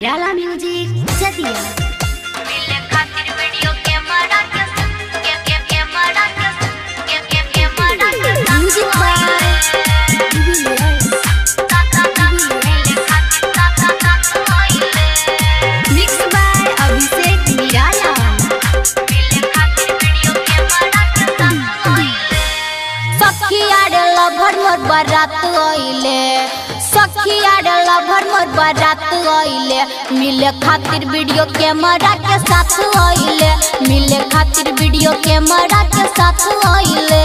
निराला म्यूजिक जदिया मिले खातिर वीडियो कैमरा के music by mix by Abhishek Nirala. मिले खातिर वीडियो कैमरा के सखिया रे लभर मोर बारात आइले, सखिया रे लभर मोर बारात आइले, मिले खातिर वीडियो कैमरा के साथ आइले, मिले खातिर वीडियो कैमरा के साथ आइले।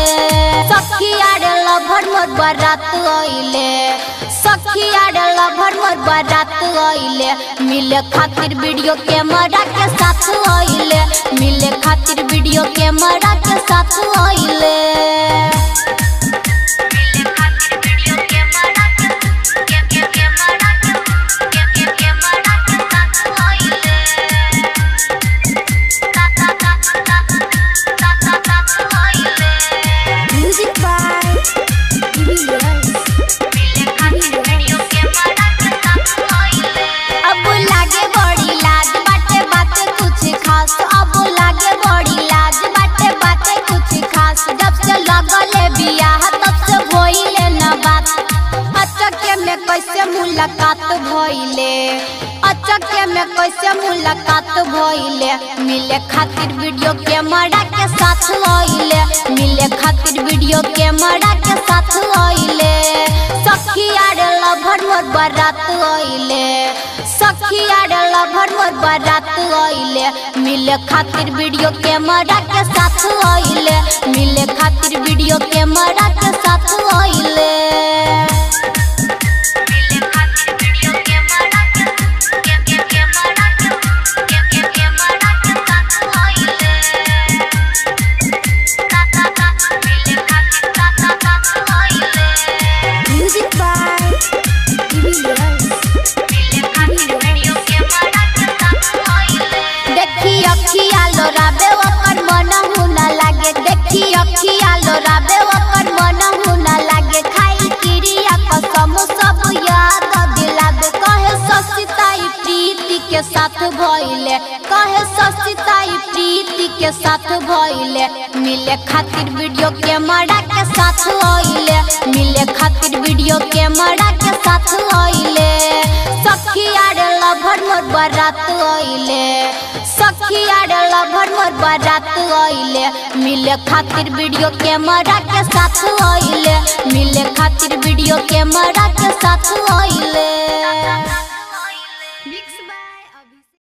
सखिया रे लभर मोर बारात आइले, सखिया रे लभर मोर बारात आइले, मिले खातिर वीडियो कैमरा के साथ आइले, मिले खातिर वीडियो कैमरा के साथ आइले। म्यूजिक बाय अब लागे बड़ी लाज बाटे बाटे कुछ खास, अब लागे बड़ी लाज बाटे बाटे कुछ खास। जब से लगले बियाह तब से भइले ना बात, अचके में कैसे मुलाकात भइले, अचके में कैसे मुलाकात भइले। मिले खातिर वीडियो कैमरा के साथ आइले, मिले खातिर वीडियो कैमरा के साथ आइले। सखिया रे लभर मोर बारात आइले, सखिया रे लभर मोर बारात आइले, मिले खातिर वीडियो कैमरा के साथ आइले, मिले खातिर वीडियो कैमरा के साथ आइले। म्यूजिक बाय देखी अखिया लोराबे ओकर मन हुना लागे, देखी अखिया लोराबे ओकर मन हुना लागे। खाई क्रिया कसम सब याद दिलाबे, कहे ससिताई प्रीति के साथ भइले, कहे ससिताई प्रीति के साथ भइले। मिले खातिर वीडियो कैमरा के साथ आइले, मिले खातिर वीडियो कैमरा के साथ आइले। सखिया रे लभर मोर बारात आइले, सखिया रे लभर मोर बारात आइले, मिले खातिर वीडियो कैमरा के साथ आइले, मिले खातिर वीडियो कैमरा के साथ आइले। Mix by